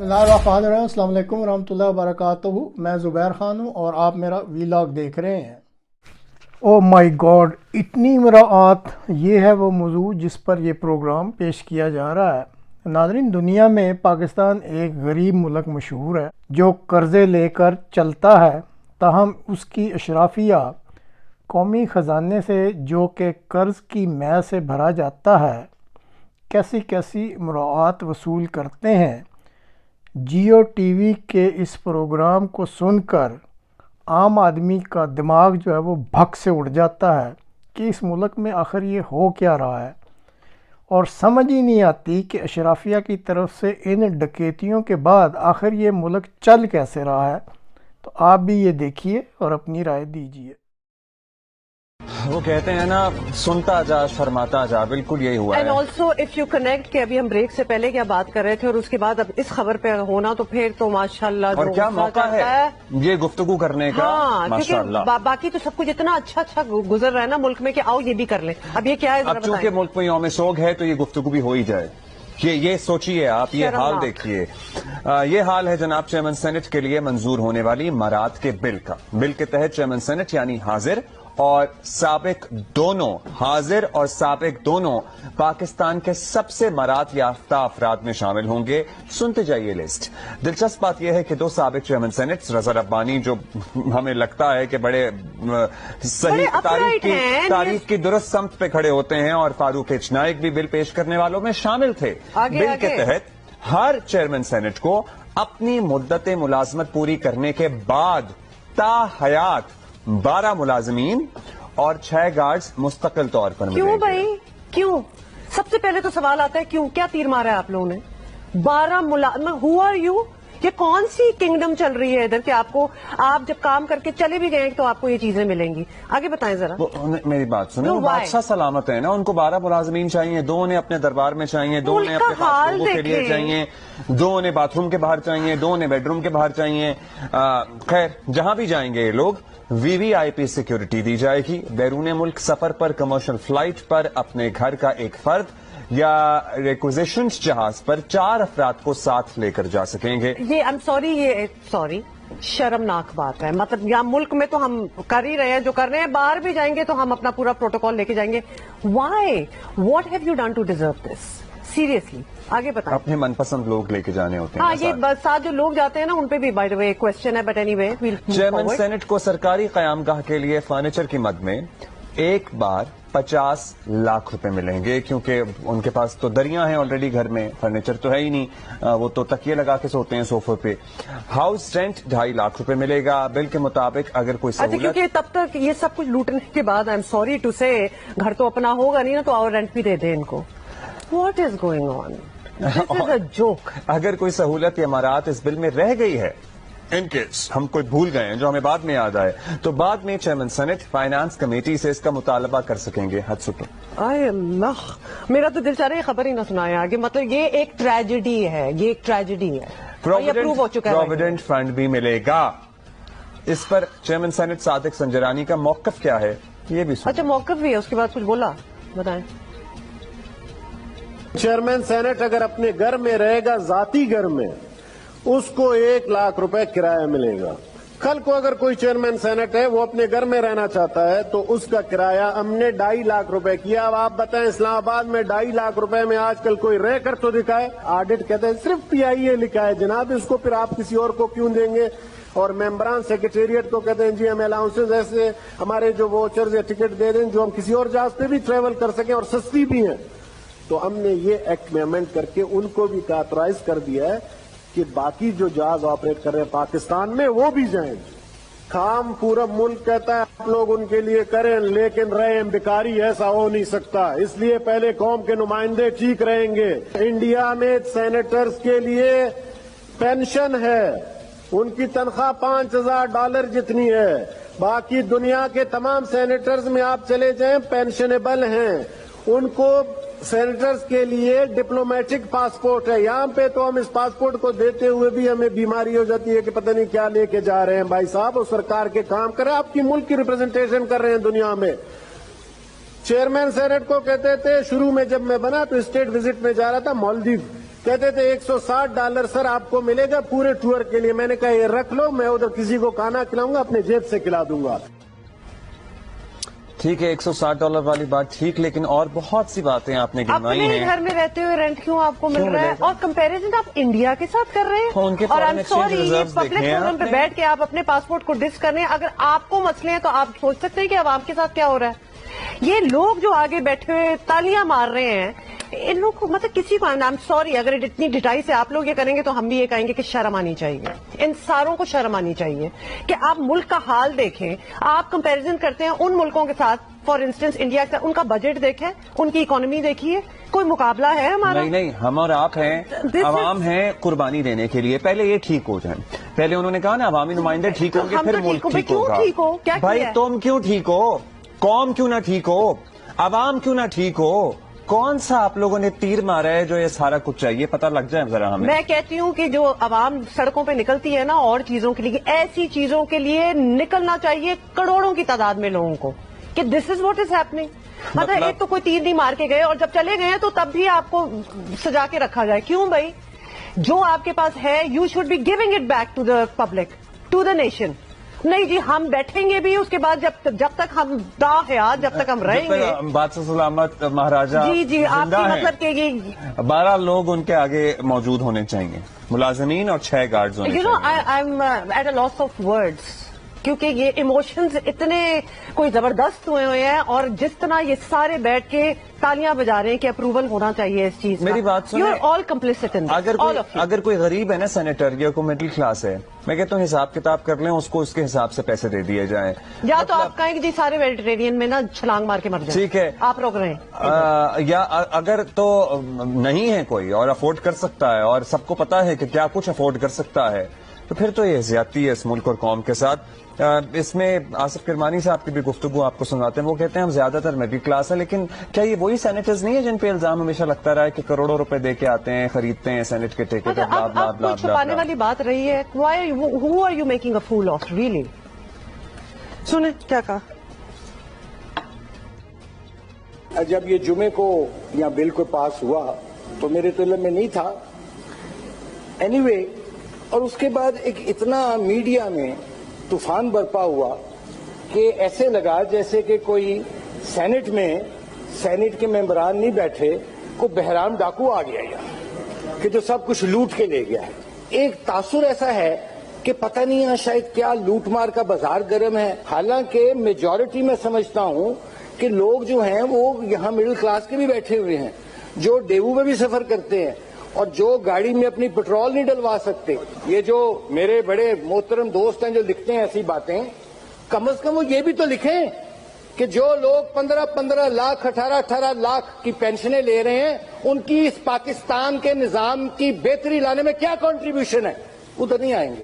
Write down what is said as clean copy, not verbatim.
बिस्मिल्लाहिर्रहमानिर्रहीम, अस्सलाम वालेकुम रहमतुल्लाहि व बरकातुहू। मैं ज़ुबैर ख़ान हूँ और आप मेरा वीलॉग देख रहे हैं। ओह माय गॉड, इतनी मुराआत! ये है वो मौजू जिस पर यह प्रोग्राम पेश किया जा रहा है। नाज़रीन, दुनिया में पाकिस्तान एक गरीब मुल्क मशहूर है जो कर्ज़े लेकर चलता है, ताहम उसकी अशराफिया कौमी ख़जाने से जो कि कर्ज़ की मै से भरा जाता है, कैसी कैसी मुराआत वसूल करते हैं। जियो टीवी के इस प्रोग्राम को सुनकर आम आदमी का दिमाग जो है वो भग से उड़ जाता है कि इस मुल्क में आखिर ये हो क्या रहा है, और समझ ही नहीं आती कि अशराफिया की तरफ से इन डकैतियों के बाद आखिर ये मुल्क चल कैसे रहा है। तो आप भी ये देखिए और अपनी राय दीजिए। वो कहते हैं ना, सुनता जा शर्माता जा, बिल्कुल यही हुआ है। And also if you connect कि अभी हम ब्रेक से पहले क्या बात कर रहे थे और उसके बाद अब इस खबर पे होना, तो फिर तो माशाल्लाह और क्या मौका है ये गुफ्तगू करने का। हाँ, माशाल्लाह। क्योंकि बाकी तो सब कुछ इतना अच्छा गुजर रहा है ना मुल्क में कि आओ ये भी कर लें। अब ये क्या है, अब चूंकि मुल्क में यौम सोग है तो ये गुफ्तगू भी हो ही जाए। ये सोचिए आप, ये हाल देखिए। ये हाल है जनाब चेयरमैन सेनेट के लिए मंजूर होने वाली इमारात के बिल का। बिल के तहत चेयरमैन सेनेट यानी हाजिर और साबिक दोनों, हाजिर और साबिक दोनों पाकिस्तान के सबसे मरात याफ्ता अफराद में शामिल होंगे। सुनते जाइए लिस्ट। दिलचस्प बात यह है कि दो साबिक चेयरमैन सेनेट, रजा रब्बानी जो हमें लगता है कि बड़े सही तारीख की दुरुस्त समत पे खड़े होते हैं, और फारूक एच नाइक भी बिल पेश करने वालों में शामिल थे। बिल के तहत हर चेयरमैन सेनेट को अपनी मुद्दत मुलाजमत पूरी करने के बाद ताहयात 12 मुलाजमीन और 6 गार्ड्स मुस्तकिल तौर पर मिलेंगे। क्यों भाई, क्यों? सबसे पहले तो सवाल आता है क्यों, क्या तीर मारा है आप लोगों ने? 12 मुलाजिम, हु आर यू? ये कौन सी किंगडम चल रही है इधर कि आपको, आप जब काम करके चले भी गए तो आपको ये चीजें मिलेंगी? आगे बताएं जरा। मेरी बात सुने, वो बादशाह सलामत है ना, उनको 12 मुलाजमीन चाहिए, 2 उन्हें अपने दरबार में चाहिए, 2 उन्हें अपने लोगों के लिए चाहिए, 2 उन्हें बाथरूम के बाहर चाहिए, 2 उन्हें बेडरूम के बाहर चाहिए। खैर, जहां भी जाएंगे ये लोग वीवीआईपी सिक्योरिटी दी जाएगी। बैरून मुल्क सफर पर, कमर्शियल फ्लाइट पर, अपने घर का एक फर्द या रिक्विजिशन जहाज पर 4 अफराद को साथ लेकर जा सकेंगे। ये सॉरी शर्मनाक बात है। मतलब यहाँ मुल्क में तो हम कर ही रहे हैं जो कर रहे हैं, बाहर भी जाएंगे तो हम अपना पूरा प्रोटोकॉल लेके जाएंगे। Why? What have you done to deserve this? Seriously, आगे बताएं। अपने मनपसंद लोग लेके जाने होते हैं। हाँ, ये साथ जो लोग जाते हैं ना, उन पे भी बाय द वे क्वेश्चन है, बट एनीवे चेयरमैन सेनेट को सरकारी कयामगाह के लिए फर्नीचर की मद में एक बार 50 लाख रुपए मिलेंगे, क्योंकि उनके पास तो दरिया हैं ऑलरेडी, घर में फर्नीचर तो है ही नहीं, वो तो तकिए लगा के सोते हैं सोफे पे। हाउस रेंट 2.5 लाख रुपए मिलेगा। बिल के मुताबिक अगर कोई सहूलत, क्योंकि तब तक ये सब कुछ लूटने के बाद, आई एम सॉरी टू से, घर तो अपना होगा नहीं ना, तो और रेंट भी दे दे इनको। What is going on? This is a joke. अगर कोई सहूलत या इमारत इस बिल में रह गई है, इन केस हम कोई भूल गए हैं जो हमें बाद में याद आए, तो बाद में चेयरमैन सेनेट फाइनेंस कमेटी से इसका मुतालबा कर सकेंगे। हद सुपर। मेरा तो दिल चाह रहा है खबर ही ना सुनाए आगे। मतलब ये एक ट्रेजेडी है, ये एक ट्रेजेडी है। प्रोविडेंट फंड भी मिलेगा। इस पर चेयरमैन सेनेट सादिक संजरानी का मौकफ क्या है, ये भी सुनिए। अच्छा, मौकफ भी है, उसके बाद कुछ बोला, बताएं। चेयरमैन सेनेट अगर अपने घर में रहेगा, जाती घर में, उसको 1 लाख रुपए किराया मिलेगा। कल को अगर कोई चेयरमैन सेनेट है वो अपने घर में रहना चाहता है तो उसका किराया हमने 2.5 लाख रुपए किया। अब आप बताएं, इस्लामाबाद में 2.5 लाख रुपए में आजकल कोई रह कर तो दिखाए? ऑडिट कहते हैं सिर्फ पीआईए लिखा है जनाब, इसको फिर आप किसी और को क्यों देंगे? और मेंबरान सेक्रेटेरिएट को कहते हैं जी हम अलाउंसेज ऐसे हमारे जो वोचर्स या टिकट दे दें जो हम किसी और जहाज पे भी ट्रेवल कर सकें और सस्ती भी है। तो हमने ये एक्ट में अमेंड करके उनको भी ऑथराइज कर दिया है कि बाकी जो जहाज ऑपरेट कर रहे हैं पाकिस्तान में वो भी जाएं। काम पूरा मुल्क कहता है आप लोग उनके लिए करें, लेकिन रहे बेकारी, ऐसा हो नहीं सकता। इसलिए पहले कौम के नुमाइंदे ठीक रहेंगे। इंडिया में सेनेटर्स के लिए पेंशन है, उनकी तनख्वाह $5000 जितनी है। बाकी दुनिया के तमाम सेनेटर्स में आप चले जाएं, पेंशनेबल हैं। उनको सेनेटर्स के लिए डिप्लोमेटिक पासपोर्ट है। यहाँ पे तो हम इस पासपोर्ट को देते हुए भी हमें बीमारी हो जाती है कि पता नहीं क्या लेके जा रहे हैं। भाई साहब, वो सरकार के काम कर रहे हैं, आपकी मुल्क की रिप्रेजेंटेशन कर रहे हैं दुनिया में। चेयरमैन सेनेट को कहते थे, शुरू में जब मैं बना तो स्टेट विजिट में जा रहा था मालदीव, کہتے تھے $160 سر آپ کو ملے گا پورے ٹور کے لیے. میں نے کہا یہ رکھ لو, میں ادھر کسی کو کھانا کھلاؤں گا, اپنے جیب سے کھلا دوں گا. ٹھیک ہے $160 والی بات ٹھیک, لیکن اور بہت سی باتیں آپ نے گنوائی اپنے ہیں. گھر میں رہتے ہوئے رینٹ کیوں آپ کو مل کیوں رہا ہے؟ ملے گا؟ اور کمپیریزن آپ انڈیا کے ساتھ کر رہے ان کے ہیں. اور foreign I'm exchange sorry, یہ reserves پبلک دیکھے ہیں فورم پہ آپ نے؟ بیٹھ کے آپ اپنے پاسپورٹ کو ڈس کر رہے ہیں. اگر آپ کو مسئلے ہیں تو آپ سوچ سکتے ہیں کہ عوام کے ساتھ کیا ہو رہا ہے. یہ لوگ جو آگے بیٹھے ہوئے تالیاں مار رہے ہیں, ان لوگ کو مطلب کسی کو I'm sorry, اگر اتنی ڈٹائی سے آپ لوگ یہ کریں گے تو ہم بھی یہ کہیں گے کہ شرم آنی چاہیے. ان ساروں کو شرم آنی چاہیے کہ آپ ملک کا حال دیکھیں. آپ کمپیریزن کرتے ہیں ان ملکوں کے ساتھ, فار انسٹنس انڈیا کے ساتھ. ان کا بجٹ دیکھیں, ان کی اکانومی دیکھیے, کوئی مقابلہ ہے ہمارا؟ نہیں, ہم اور آپ ہیں, عوام ہیں قربانی دینے کے لیے. پہلے یہ ٹھیک ہو جائیں. پہلے انہوں نے کہا نا عوامی نمائندے ٹھیک ہوں گے ہم پھر تو ملک ٹھیک کیوں ہوگا. ٹھیک ہو؟ کیا بھائی کیا ہے؟ تم کیوں ٹھیک ہو, قوم کیوں نہ ٹھیک ہو, عوام کیوں نہ ٹھیک ہو؟ کون سا آپ لوگوں نے تیر مارا ہے جو یہ سارا کچھ چاہیے پتہ لگ جائے ذرا ہمیں. میں کہتی ہوں کہ جو عوام سڑکوں پہ نکلتی ہے نا اور چیزوں کے لیے, ایسی چیزوں کے لیے نکلنا چاہیے کروڑوں کی تعداد میں لوگوں کو, کہ دس از واٹ از ہیپننگ. مطلب ایک تو کوئی تیر نہیں مار کے گئے اور جب چلے گئے تو تب بھی آپ کو سجا کے رکھا جائے. کیوں بھائی؟ جو آپ کے پاس ہے you should be giving it back to the public, to the nation. نہیں جی, ہم بیٹھیں گے بھی اس کے بعد جب تک ہم دا حیات, جب تک ہم رہیں گے. بادشاہ سلامت مہاراجہ جی آپ زندہ کی ہیں. مطلب کہ یہ 12 لوگ ان کے آگے موجود ہونے چاہیے, ملازمین اور 6 گارڈز ہونے یو نو چاہیے. I am at a loss of words, کیونکہ یہ ایموشنز اتنے کوئی زبردست ہوئے ہیں, اور جس طرح یہ سارے بیٹھ کے تالیاں بجا رہے ہیں کہ اپروول ہونا چاہیے اس چیز کا. میری بات سنیں, یو آر آل کمپلیسٹ ان دس. اگر کوئی غریب ہے نا سینیٹر, یا کوئی مڈل کلاس ہے, میں کہتا ہوں حساب کتاب کر لیں, اس کو اس کے حساب سے پیسے دے دیے جائیں. یا تو آپ کہیں کہ جی سارے ویجیٹیرین میں نا چھلانگ مار کے مر جائیں. ٹھیک ہے, آپ روک رہے ہیں. یا اگر تو نہیں ہے کوئی اور افورڈ کر سکتا ہے, اور سب کو پتا ہے کہ کیا کچھ افورڈ کر سکتا ہے, تو پھر تو یہ زیادتی ہے اس ملک اور قوم کے ساتھ. اس میں آصف کرمانی صاحب کی بھی گفتگو آپ کو سناتے ہیں. وہ کہتے ہیں ہم زیادہ تر مڈل کلاس ہے, لیکن کیا یہ وہی سینیٹرز نہیں ہے جن پہ الزام ہمیشہ لگتا رہا ہے کہ کروڑوں روپے دے کے آتے ہیں, خریدتے ہیں سینیٹ کے ٹھیکے پہ, بلا بلا اب بلا کوئی چھپانے والی بات رہی ہے. who are you making a fool of really? سنیں کیا کہا. جب یہ جمعے کو یا بل کو پاس ہوا تو میرے تو علم میں نہیں تھا. اینی وے, اور اس کے بعد ایک اتنا میڈیا میں طوفان برپا ہوا کہ ایسے لگا جیسے کہ کوئی سینٹ میں سینٹ کے ممبران نہیں بیٹھے, کوئی بحرام ڈاکو آ گیا یہاں کہ جو سب کچھ لوٹ کے لے گیا ہے. ایک تاثر ایسا ہے کہ پتہ نہیں ہے شاید کیا لوٹ مار کا بازار گرم ہے. حالانکہ میجورٹی میں سمجھتا ہوں کہ لوگ جو ہیں وہ یہاں مڈل کلاس کے بھی بیٹھے ہوئے ہیں, جو ڈیوو میں بھی سفر کرتے ہیں, اور جو گاڑی میں اپنی پیٹرول نہیں ڈلوا سکتے. یہ جو میرے بڑے محترم دوست ہیں جو لکھتے ہیں ایسی باتیں, کم از کم وہ یہ بھی تو لکھیں کہ جو لوگ 15 لاکھ 18 لاکھ کی پینشنیں لے رہے ہیں, ان کی اس پاکستان کے نظام کی بہتری لانے میں کیا کنٹریبیوشن ہے. ادھر نہیں آئیں گے.